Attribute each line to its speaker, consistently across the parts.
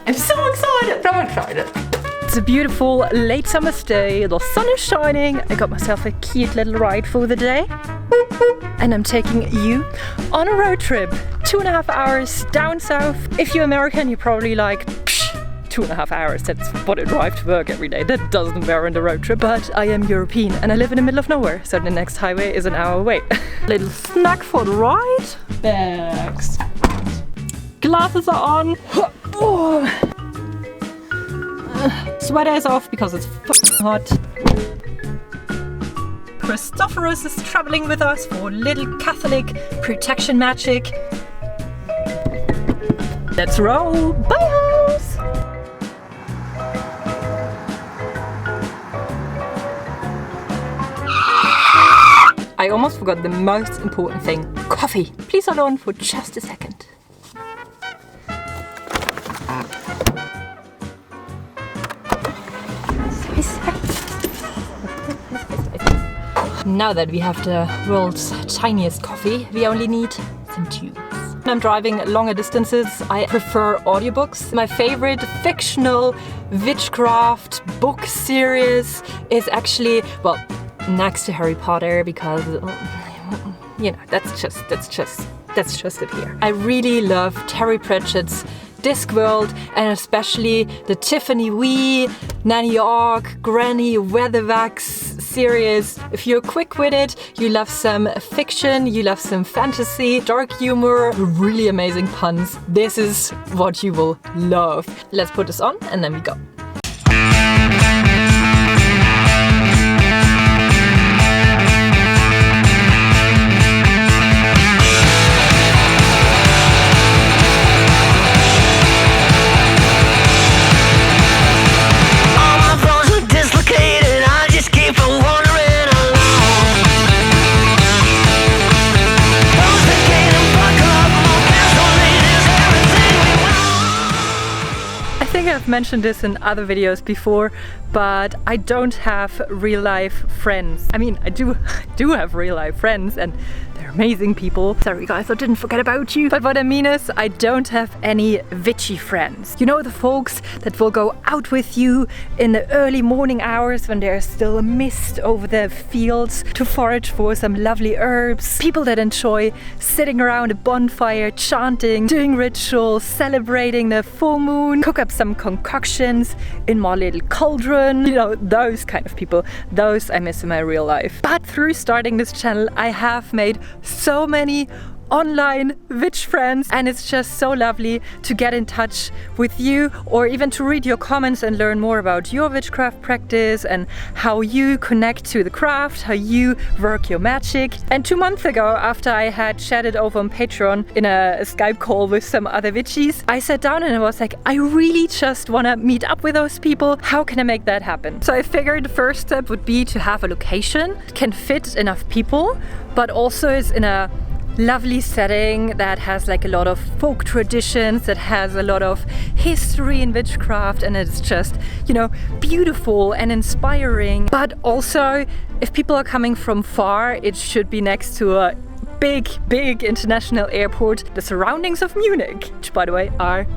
Speaker 1: I'm so excited.
Speaker 2: It's a beautiful late summer's day. The sun is shining. I got myself a cute little ride for the day. And I'm taking you on a road trip. 2.5 hours down south. If you're American, you're probably like, 2.5 hours, that's what I drive to work every day. That doesn't warrant a road trip. But I am European and I live in the middle of nowhere, so the next highway is an hour away. Little snack for the ride. Bags. Glasses are on. Oh. Sweater is off because it's f***ing hot. Christophorus is traveling with us for little Catholic protection magic. Let's roll. Bye, house. I almost forgot the most important thing. Coffee. Please hold on for just a second. Now that we have the world's tiniest coffee, we only need some tunes. When I'm driving longer distances, I prefer audiobooks. My favorite fictional witchcraft book series is actually, well, next to Harry Potter, because you know, that's just it here. I really love Terry Pratchett's Discworld, and especially the Tiffany Wee, Nanny Ogg, Granny Weatherwax series. If you're quick-witted, you love some fiction, you love some fantasy, dark humor, really amazing puns, this is what you will love. Let's put this on and then we go. I've mentioned this in other videos before, but I don't have real life friends. I mean, I do have real life friends and they're amazing people. Sorry guys, I didn't forget about you. But what I mean is, I don't have any witchy friends. You know, the folks that will go out with you in the early morning hours when there's still a mist over the fields to forage for some lovely herbs. People that enjoy sitting around a bonfire, chanting, doing rituals, celebrating the full moon, cook up some concoctions in my little cauldron. You know, those kind of people. Those I miss in my real life. But through starting this channel, I have made so many online witch friends, and it's just so lovely to get in touch with you, or even to read your comments and learn more about your witchcraft practice and how you connect to the craft, how you work your magic. And 2 months ago, after I had chatted over on Patreon in a Skype call with some other witchies, I sat down and I was like, I really just want to meet up with those people. How can I make that happen? So I figured the first step would be to have a location that can fit enough people, but also is in a lovely setting that has like a lot of folk traditions, that has a lot of history in witchcraft, and it's just, you know, beautiful and inspiring. But also, if people are coming from far, it should be next to a big international airport. The surroundings of Munich, which by the way are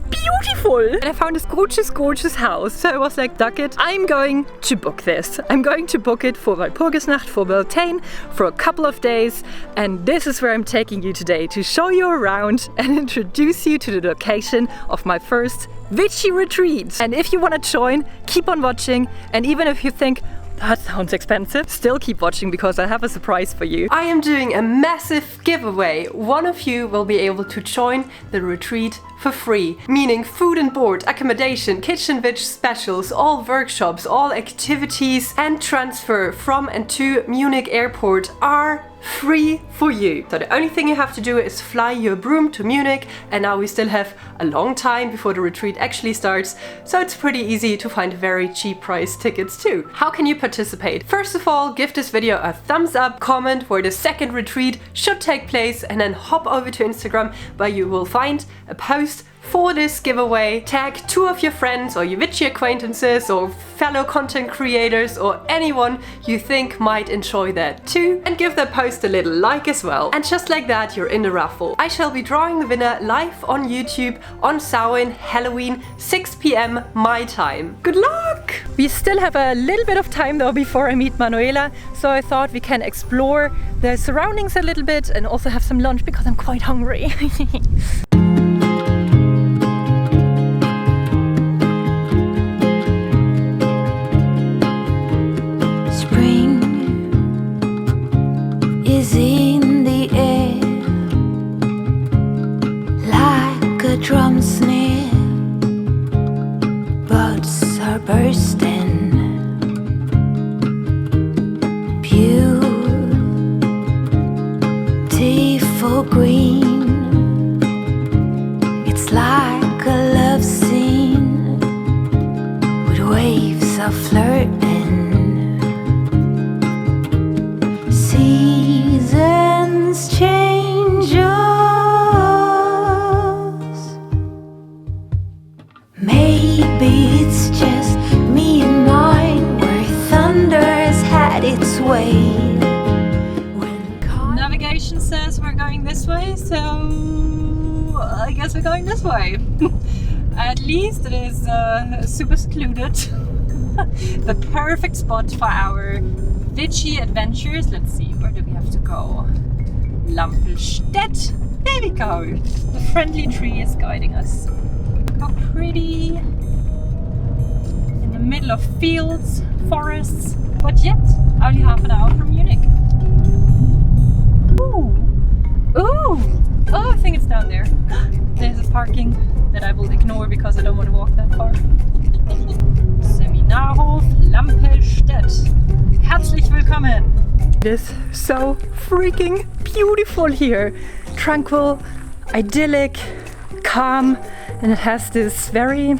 Speaker 2: beautiful. And I found this gorgeous house. So I was like, duck it, I'm going to book this. I'm going to book it for Walpurgisnacht, for Beltane, for a couple of days. And this is where I'm taking you today, to show you around and introduce you to the location of my first witchy retreat. And if you want to join, keep on watching. And even if you think, that sounds expensive, still keep watching, because I have a surprise for you. I am doing a massive giveaway. One of you will be able to join the retreat for free, meaning food and board, accommodation, kitchen witch specials, all workshops, all activities, and transfer from and to Munich airport are free for you. So the only thing you have to do is fly your broom to Munich, and now we still have a long time before the retreat actually starts, so it's pretty easy to find very cheap price tickets too. How can you participate? First of all, give this video a thumbs up, comment where the second retreat should take place, and then hop over to Instagram where you will find a post
Speaker 1: for this giveaway. Tag 2 of your friends or your witchy acquaintances or fellow content creators or anyone you think might enjoy that too, and give that post a little like as well. And just like that, you're in the raffle. I shall be drawing the winner live on YouTube on Samhain, Halloween, 6 p.m. my time. Good luck!
Speaker 2: We still have a little bit of time though before I meet Manuela, so I thought we can explore the surroundings a little bit and also have some lunch because I'm quite hungry.
Speaker 3: Is in the air like a drum snare, buds are bursting, beautiful green. It's like a love scene with waves of flirting. Seasons change us. Maybe it's just me and mine, where thunder has had its way.
Speaker 2: Navigation says we're going this way, so I guess we're going this way. At least it is super secluded. The perfect spot for our witchy adventures. Let's see, where do we have to go? Lampelstedt. There we go. The friendly tree is guiding us. How pretty. In the middle of fields, forests, but yet only half an hour from Munich. Ooh. Ooh. Oh, I think it's down there. There's a parking that I will ignore because I don't want to walk that far. Seminarhof Lampelstedt. Herzlich willkommen! It is so freaking beautiful here. Tranquil, idyllic, calm, and it has this very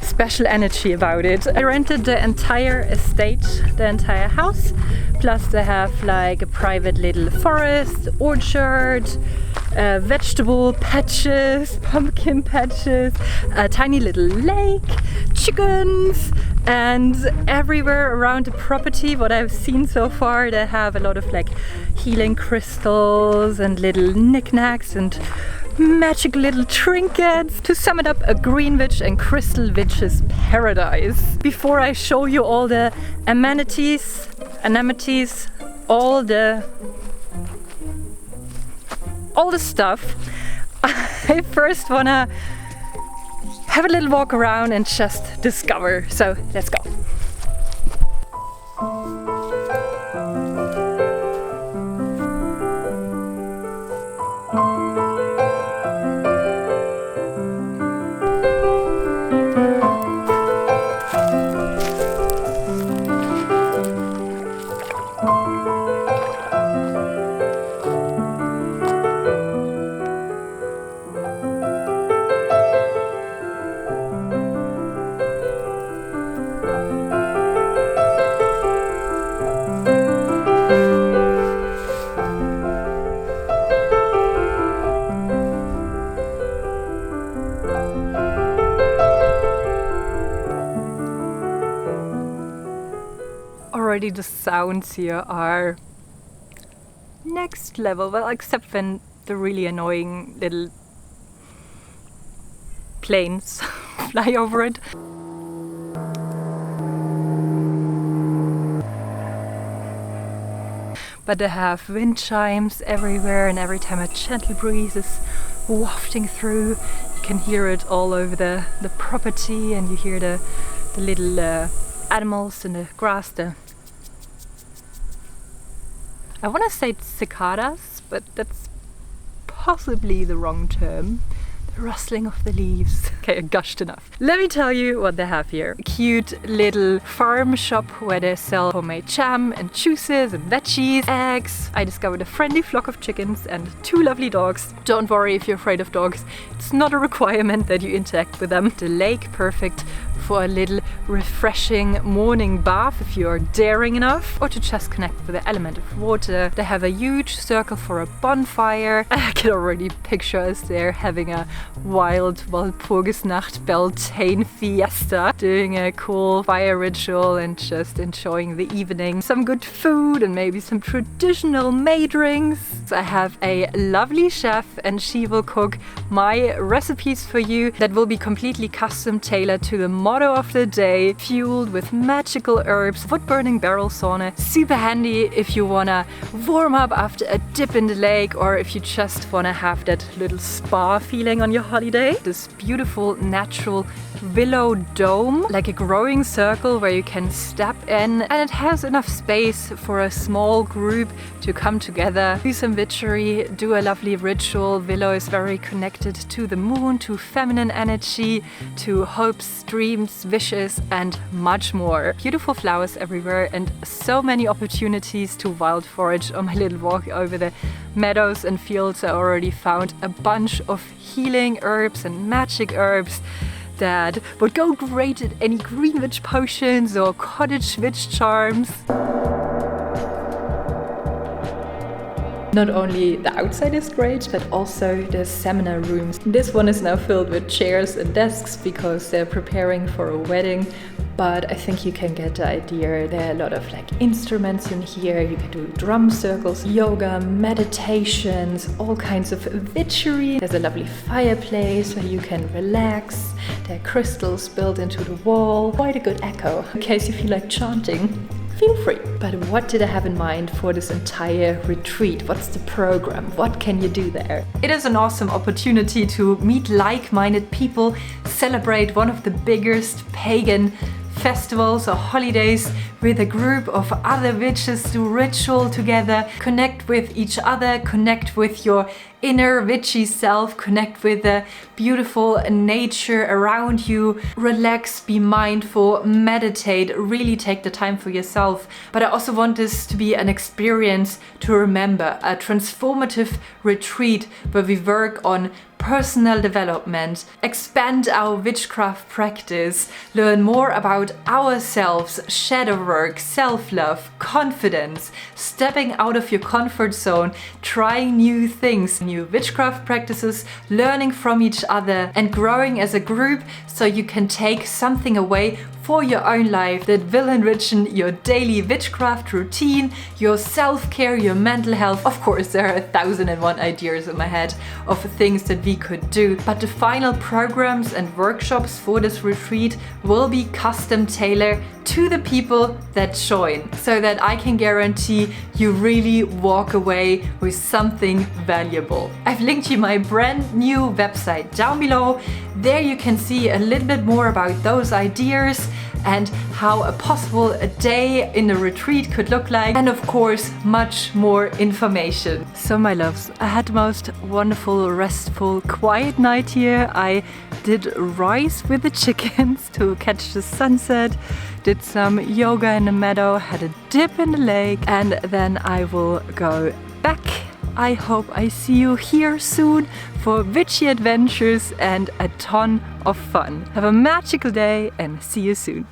Speaker 2: special energy about it. I rented the entire estate, the entire house, plus they have like a private little forest, orchard, vegetable patches, pumpkin patches, a tiny little lake, chickens, and everywhere around the property, what I've seen so far, they have a lot of like healing crystals and little knickknacks and magic little trinkets. To sum it up, a green witch and crystal witch's paradise. Before I show you all the amenities, all the stuff, I first wanna have a little walk around and just discover. So let's go. Already the sounds here are next level, well, except when the really annoying little planes fly over it. But they have wind chimes everywhere, and every time a gentle breeze is wafting through, you can hear it all over the property, and you hear the little animals in the grass. I want to say cicadas, but that's possibly the wrong term. The rustling of the leaves. Okay, I gushed enough. Let me tell you what they have here. A cute little farm shop where they sell homemade jam and juices and veggies, eggs. I discovered a friendly flock of chickens and 2 lovely dogs. Don't worry if you're afraid of dogs. It's not a requirement that you interact with them. The lake, perfect for a little refreshing morning bath if you're daring enough, or to just connect with the element of water. They have a huge circle for a bonfire. I can already picture us there having a wild Walpurgisnacht Beltane fiesta, doing a cool fire ritual and just enjoying the evening. Some good food and maybe some traditional made drinks. I have a lovely chef and she will cook my recipes for you that will be completely custom tailored to the motto of the day, fueled with magical herbs, wood-burning barrel sauna. Super handy if you wanna warm up after a dip in the lake or if you just wanna have that little spa feeling on your holiday. This beautiful natural willow dome, like a growing circle where you can step in, and it has enough space for a small group to come together, do some witchery, do a lovely ritual. Willow is very connected to the moon, to feminine energy, to hopes, dreams, wishes, and much more. Beautiful flowers everywhere and so many opportunities to wild forage. On my little walk over the meadows and fields, I already found a bunch of healing herbs and magic herbs that would go great at any green witch potions or cottage witch charms. Not only the outside is great, but also the seminar rooms. This one is now filled with chairs and desks because they're preparing for a wedding. But I think you can get the idea. There are a lot of like instruments in here. You can do drum circles, yoga, meditations, all kinds of witchery. There's a lovely fireplace where you can relax. There are crystals built into the wall. Quite a good echo. In case you feel like chanting, feel free. But what did I have in mind for this entire retreat? What's the program? What can you do there? It is an awesome opportunity to meet like-minded people, celebrate one of the biggest pagan festivals or holidays with a group of other witches, do ritual together, connect with each other, connect with your inner witchy self, connect with the beautiful nature around you, relax, be mindful, meditate, really take the time for yourself. But I also want this to be an experience to remember, a transformative retreat where we work on personal development, expand our witchcraft practice, learn more about ourselves, shadow work, self-love, confidence, stepping out of your comfort zone, trying new things, new witchcraft practices, learning from each other and growing as a group so you can take something away for your own life that will enrich your daily witchcraft routine, your self-care, your mental health. Of course, there are 1,001 ideas in my head of things that we could do, but the final programs and workshops for this retreat will be custom tailored to the people that join, so that I can guarantee you really walk away with something valuable. I've linked you my brand new website down below. There you can see a little bit more about those ideas and how a possible day in a retreat could look like, and of course much more information. So my loves, I had the most wonderful, restful, quiet night here. I did rice with the chickens to catch the sunset, did some yoga in the meadow, had a dip in the lake, and then I will go back. I hope I see you here soon for witchy adventures and a ton of fun. Have a magical day and see you soon.